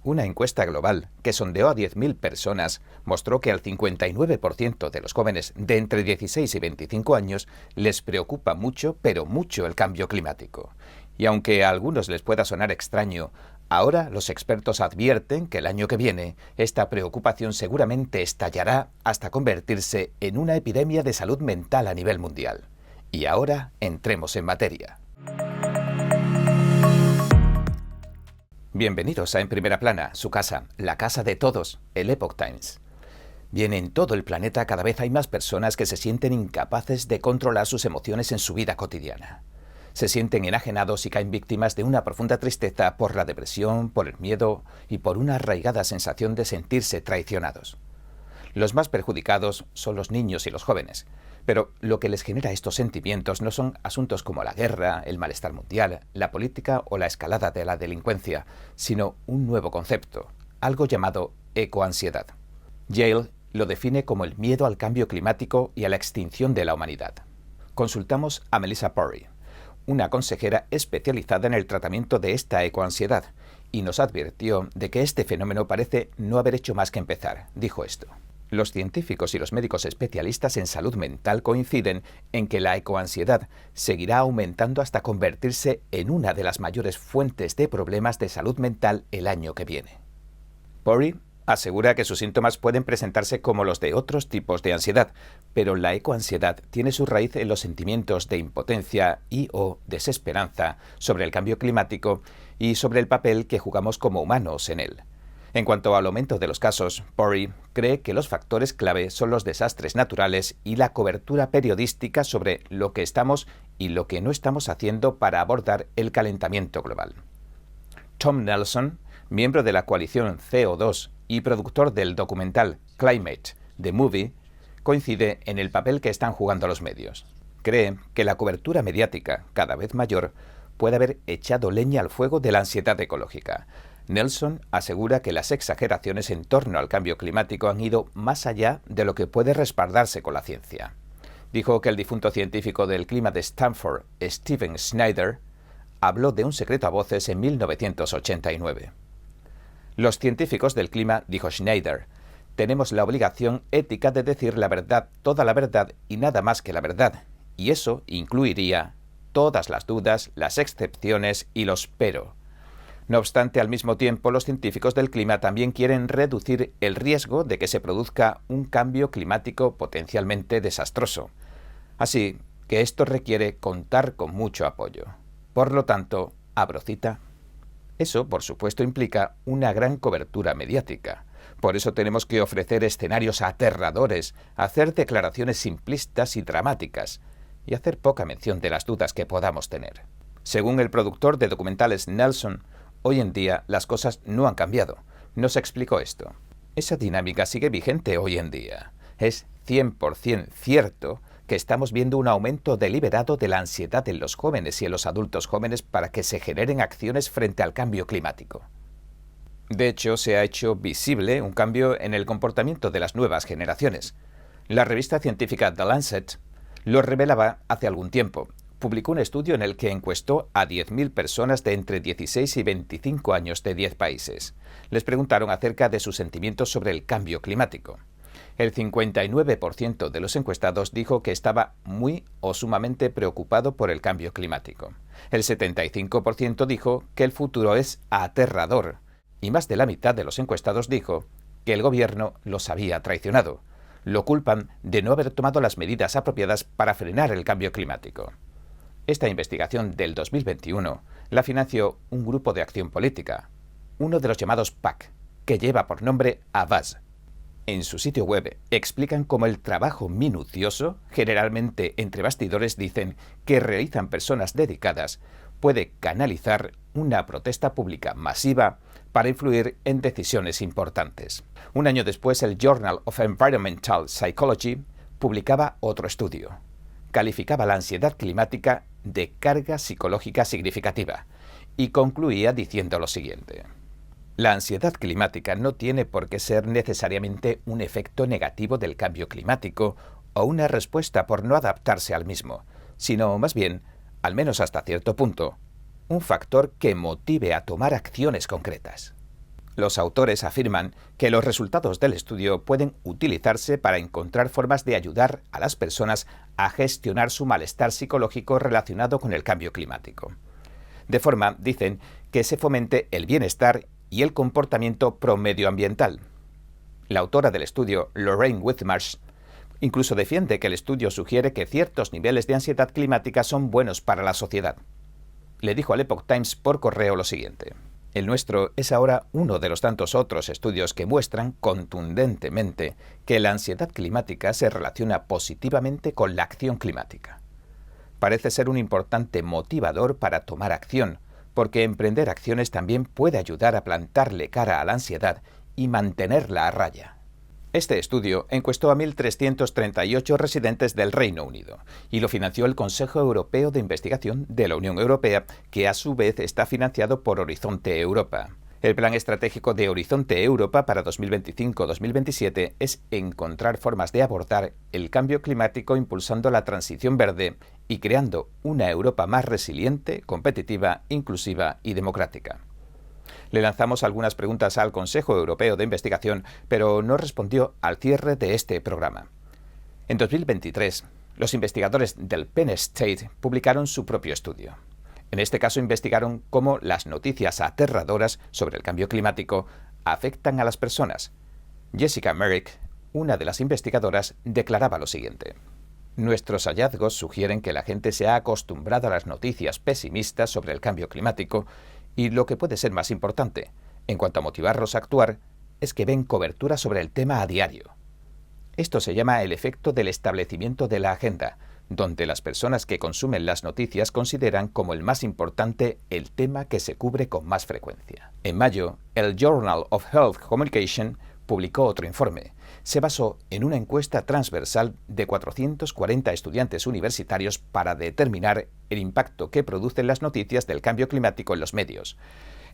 Una encuesta global que sondeó a 10.000 personas mostró que al 59% de los jóvenes de entre 16 y 25 años les preocupa mucho, pero mucho el cambio climático. Y aunque a algunos les pueda sonar extraño, ahora los expertos advierten que el año que viene esta preocupación seguramente estallará hasta convertirse en una epidemia de salud mental a nivel mundial. Y ahora entremos en materia. Bienvenidos a En Primera Plana, su casa, la casa de todos, el Epoch Times. Bien, en todo el planeta cada vez hay más personas que se sienten incapaces de controlar sus emociones en su vida cotidiana. Se sienten enajenados y caen víctimas de una profunda tristeza por la depresión, por el miedo y por una arraigada sensación de sentirse traicionados. Los más perjudicados son los niños y los jóvenes, pero lo que les genera estos sentimientos no son asuntos como la guerra, el malestar mundial, la política o la escalada de la delincuencia, sino un nuevo concepto, algo llamado ecoansiedad. Yale lo define como el miedo al cambio climático y a la extinción de la humanidad. Consultamos a Melissa Pori, una consejera especializada en el tratamiento de esta ecoansiedad, y nos advirtió de que este fenómeno parece no haber hecho más que empezar. Dijo esto: los científicos y los médicos especialistas en salud mental coinciden en que la ecoansiedad seguirá aumentando hasta convertirse en una de las mayores fuentes de problemas de salud mental el año que viene. Pori asegura que sus síntomas pueden presentarse como los de otros tipos de ansiedad, pero la ecoansiedad tiene su raíz en los sentimientos de impotencia y/o desesperanza sobre el cambio climático y sobre el papel que jugamos como humanos en él. En cuanto al aumento de los casos, Pori cree que los factores clave son los desastres naturales y la cobertura periodística sobre lo que estamos y lo que no estamos haciendo para abordar el calentamiento global. Tom Nelson, miembro de la coalición CO2 y productor del documental Climate, The Movie, coincide en el papel que están jugando los medios. Cree que la cobertura mediática, cada vez mayor, puede haber echado leña al fuego de la ansiedad ecológica. Nelson asegura que las exageraciones en torno al cambio climático han ido más allá de lo que puede respaldarse con la ciencia. Dijo que el difunto científico del clima de Stanford, Stephen Snyder, habló de un secreto a voces en 1989. Los científicos del clima, dijo Schneider, tenemos la obligación ética de decir la verdad, toda la verdad y nada más que la verdad, y eso incluiría todas las dudas, las excepciones y los pero. No obstante, al mismo tiempo, los científicos del clima también quieren reducir el riesgo de que se produzca un cambio climático potencialmente desastroso. Así que esto requiere contar con mucho apoyo. Por lo tanto, abro cita. Eso, por supuesto, implica una gran cobertura mediática. Por eso tenemos que ofrecer escenarios aterradores, hacer declaraciones simplistas y dramáticas, y hacer poca mención de las dudas que podamos tener. Según el productor de documentales Nelson, hoy en día las cosas no han cambiado. Nos explicó esto. Esa dinámica sigue vigente hoy en día. Es 100% cierto que estamos viendo un aumento deliberado de la ansiedad en los jóvenes y en los adultos jóvenes para que se generen acciones frente al cambio climático. De hecho, se ha hecho visible un cambio en el comportamiento de las nuevas generaciones. La revista científica The Lancet lo revelaba hace algún tiempo. Publicó un estudio en el que encuestó a 10.000 personas de entre 16 y 25 años de 10 países. Les preguntaron acerca de sus sentimientos sobre el cambio climático. El 59% de los encuestados dijo que estaba muy o sumamente preocupado por el cambio climático. El 75% dijo que el futuro es aterrador. Y más de la mitad de los encuestados dijo que el gobierno los había traicionado. Lo culpan de no haber tomado las medidas apropiadas para frenar el cambio climático. Esta investigación del 2021 la financió un grupo de acción política, uno de los llamados PAC, que lleva por nombre Avaaz. En su sitio web explican cómo el trabajo minucioso, generalmente entre bastidores, dicen que realizan personas dedicadas, puede canalizar una protesta pública masiva para influir en decisiones importantes. Un año después, el Journal of Environmental Psychology publicaba otro estudio. Calificaba la ansiedad climática de carga psicológica significativa y concluía diciendo lo siguiente: la ansiedad climática no tiene por qué ser necesariamente un efecto negativo del cambio climático o una respuesta por no adaptarse al mismo, sino más bien, al menos hasta cierto punto, un factor que motive a tomar acciones concretas. Los autores afirman que los resultados del estudio pueden utilizarse para encontrar formas de ayudar a las personas a gestionar su malestar psicológico relacionado con el cambio climático. De forma, dicen, que se fomente el bienestar y el comportamiento promedioambiental. La autora del estudio, Lorraine Whitmarsh, incluso defiende que el estudio sugiere que ciertos niveles de ansiedad climática son buenos para la sociedad. Le dijo al Epoch Times por correo lo siguiente: el nuestro es ahora uno de los tantos otros estudios que muestran contundentemente que la ansiedad climática se relaciona positivamente con la acción climática. Parece ser un importante motivador para tomar acción, porque emprender acciones también puede ayudar a plantarle cara a la ansiedad y mantenerla a raya. Este estudio encuestó a 1.338 residentes del Reino Unido y lo financió el Consejo Europeo de Investigación de la Unión Europea, que a su vez está financiado por Horizonte Europa. El plan estratégico de Horizonte Europa para 2025-2027 es encontrar formas de abordar el cambio climático impulsando la transición verde y creando una Europa más resiliente, competitiva, inclusiva y democrática. Le lanzamos algunas preguntas al Consejo Europeo de Investigación, pero no respondió al cierre de este programa. En 2023, los investigadores del Penn State publicaron su propio estudio. En este caso investigaron cómo las noticias aterradoras sobre el cambio climático afectan a las personas. Jessica Merrick, una de las investigadoras, declaraba lo siguiente: nuestros hallazgos sugieren que la gente se ha acostumbrado a las noticias pesimistas sobre el cambio climático y lo que puede ser más importante, en cuanto a motivarlos a actuar, es que ven cobertura sobre el tema a diario. Esto se llama el efecto del establecimiento de la agenda, donde las personas que consumen las noticias consideran como el más importante el tema que se cubre con más frecuencia. En mayo, el Journal of Health Communication publicó otro informe. Se basó en una encuesta transversal de 440 estudiantes universitarios para determinar el impacto que producen las noticias del cambio climático en los medios.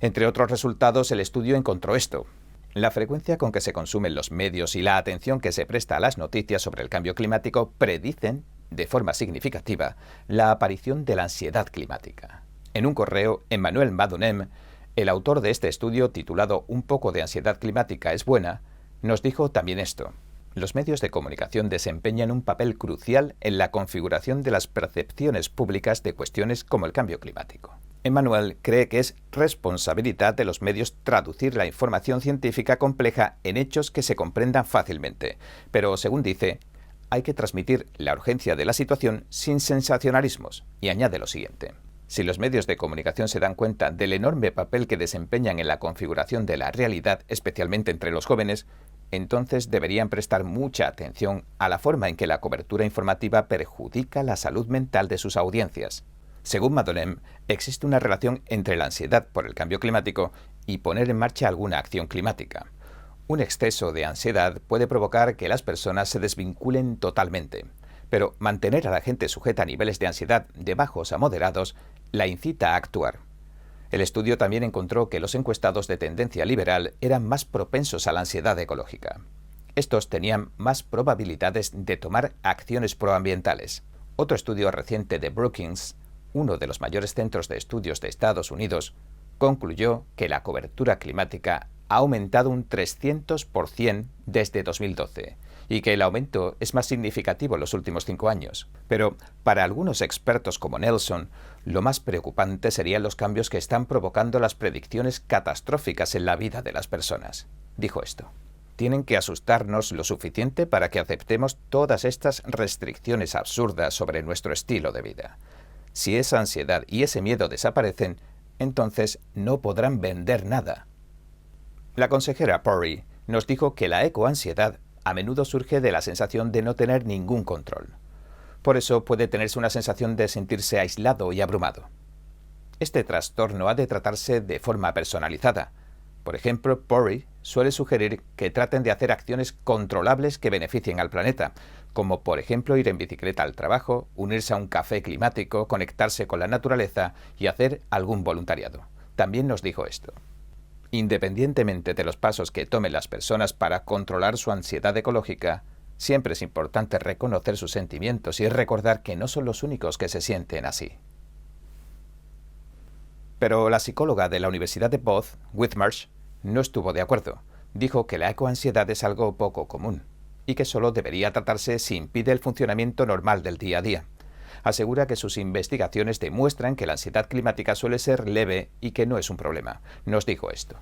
Entre otros resultados, el estudio encontró esto: la frecuencia con que se consumen los medios y la atención que se presta a las noticias sobre el cambio climático predicen, de forma significativa, la aparición de la ansiedad climática. En un correo, Emmanuel Madonem, el autor de este estudio titulado Un poco de ansiedad climática es buena, nos dijo también esto: los medios de comunicación desempeñan un papel crucial en la configuración de las percepciones públicas de cuestiones como el cambio climático. Emmanuel cree que es responsabilidad de los medios traducir la información científica compleja en hechos que se comprendan fácilmente, pero, según dice, hay que transmitir la urgencia de la situación sin sensacionalismos, y añade lo siguiente: si los medios de comunicación se dan cuenta del enorme papel que desempeñan en la configuración de la realidad, especialmente entre los jóvenes, entonces deberían prestar mucha atención a la forma en que la cobertura informativa perjudica la salud mental de sus audiencias. Según Madonem, existe una relación entre la ansiedad por el cambio climático y poner en marcha alguna acción climática. Un exceso de ansiedad puede provocar que las personas se desvinculen totalmente, pero mantener a la gente sujeta a niveles de ansiedad de bajos a moderados la incita a actuar. El estudio también encontró que los encuestados de tendencia liberal eran más propensos a la ansiedad ecológica. Estos tenían más probabilidades de tomar acciones proambientales. Otro estudio reciente de Brookings, uno de los mayores centros de estudios de Estados Unidos, concluyó que la cobertura climática ha aumentado un 300% desde 2012 y que el aumento es más significativo en los últimos 5 años. Pero para algunos expertos como Nelson, lo más preocupante serían los cambios que están provocando las predicciones catastróficas en la vida de las personas. Dijo esto: tienen que asustarnos lo suficiente para que aceptemos todas estas restricciones absurdas sobre nuestro estilo de vida. Si esa ansiedad y ese miedo desaparecen, entonces no podrán vender nada. La consejera Pori nos dijo que la ecoansiedad a menudo surge de la sensación de no tener ningún control. Por eso puede tenerse una sensación de sentirse aislado y abrumado. Este trastorno ha de tratarse de forma personalizada. Por ejemplo, Pori suele sugerir que traten de hacer acciones controlables que beneficien al planeta, como por ejemplo ir en bicicleta al trabajo, unirse a un café climático, conectarse con la naturaleza y hacer algún voluntariado. También nos dijo esto: independientemente de los pasos que tomen las personas para controlar su ansiedad ecológica, siempre es importante reconocer sus sentimientos y recordar que no son los únicos que se sienten así. Pero la psicóloga de la Universidad de Bath, Whitmarsh, no estuvo de acuerdo. Dijo que la ecoansiedad es algo poco común y que solo debería tratarse si impide el funcionamiento normal del día a día. Asegura que sus investigaciones demuestran que la ansiedad climática suele ser leve y que no es un problema. Nos dijo esto.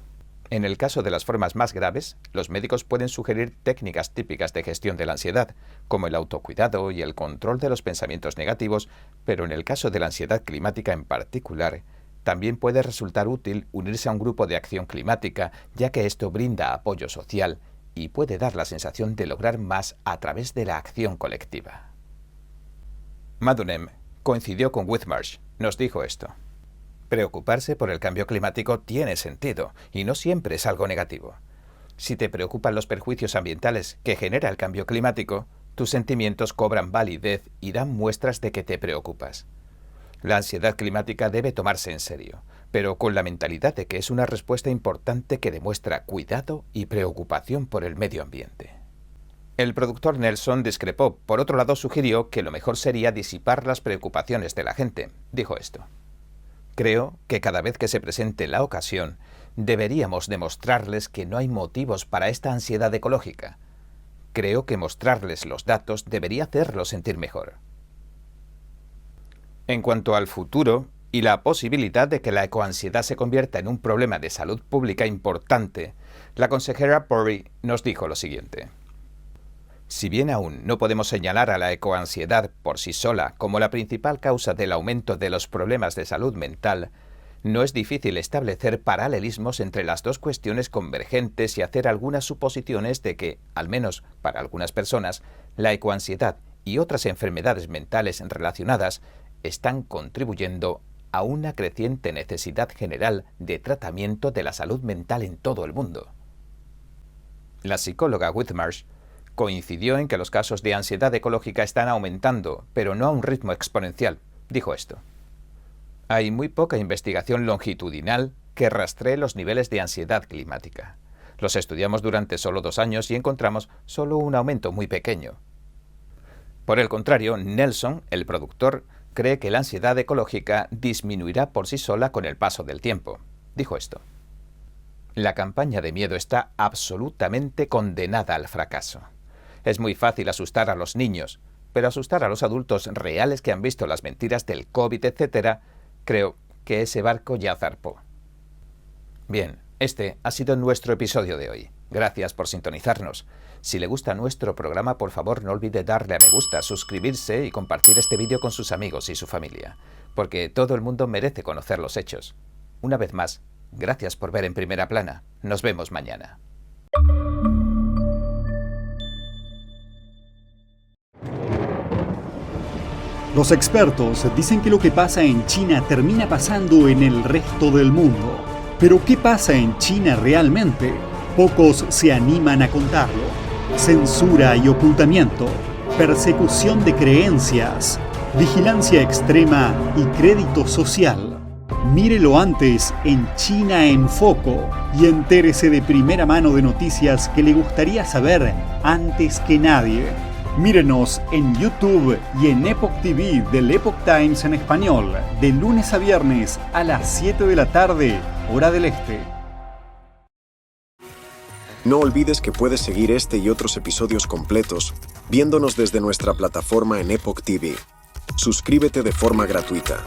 En el caso de las formas más graves, los médicos pueden sugerir técnicas típicas de gestión de la ansiedad, como el autocuidado y el control de los pensamientos negativos, pero en el caso de la ansiedad climática en particular, también puede resultar útil unirse a un grupo de acción climática, ya que esto brinda apoyo social y puede dar la sensación de lograr más a través de la acción colectiva. Madunem coincidió con Whitmarsh. Nos dijo esto. Preocuparse por el cambio climático tiene sentido y no siempre es algo negativo. Si te preocupan los perjuicios ambientales que genera el cambio climático, tus sentimientos cobran validez y dan muestras de que te preocupas. La ansiedad climática debe tomarse en serio, pero con la mentalidad de que es una respuesta importante que demuestra cuidado y preocupación por el medio ambiente. El productor Nelson discrepó. Por otro lado, sugirió que lo mejor sería disipar las preocupaciones de la gente. Dijo esto. Creo que cada vez que se presente la ocasión, deberíamos demostrarles que no hay motivos para esta ansiedad ecológica. Creo que mostrarles los datos debería hacerlos sentir mejor. En cuanto al futuro y la posibilidad de que la ecoansiedad se convierta en un problema de salud pública importante, la consejera Puri nos dijo lo siguiente. Si bien aún no podemos señalar a la ecoansiedad por sí sola como la principal causa del aumento de los problemas de salud mental, no es difícil establecer paralelismos entre las dos cuestiones convergentes y hacer algunas suposiciones de que, al menos para algunas personas, la ecoansiedad y otras enfermedades mentales relacionadas están contribuyendo a una creciente necesidad general de tratamiento de la salud mental en todo el mundo. La psicóloga Whitmarsh coincidió en que los casos de ansiedad ecológica están aumentando, pero no a un ritmo exponencial. Dijo esto. Hay muy poca investigación longitudinal que rastree los niveles de ansiedad climática. Los estudiamos durante solo 2 años y encontramos solo un aumento muy pequeño. Por el contrario, Nelson, el productor, cree que la ansiedad ecológica disminuirá por sí sola con el paso del tiempo. Dijo esto. La campaña de miedo está absolutamente condenada al fracaso. Es muy fácil asustar a los niños, pero asustar a los adultos reales que han visto las mentiras del COVID, etc., creo que ese barco ya zarpó. Bien, este ha sido nuestro episodio de hoy. Gracias por sintonizarnos. Si le gusta nuestro programa, por favor no olvide darle a me gusta, suscribirse y compartir este vídeo con sus amigos y su familia, porque todo el mundo merece conocer los hechos. Una vez más, gracias por ver En Primera Plana. Nos vemos mañana. Los expertos dicen que lo que pasa en China termina pasando en el resto del mundo. Pero ¿qué pasa en China realmente? Pocos se animan a contarlo. Censura y ocultamiento, persecución de creencias, vigilancia extrema y crédito social. Mírelo antes en China en Foco y entérese de primera mano de noticias que le gustaría saber antes que nadie. Mírenos en YouTube y en Epoch TV del Epoch Times en español, de lunes a viernes a las 7 de la tarde, hora del este. No olvides que puedes seguir este y otros episodios completos viéndonos desde nuestra plataforma en Epoch TV. Suscríbete de forma gratuita.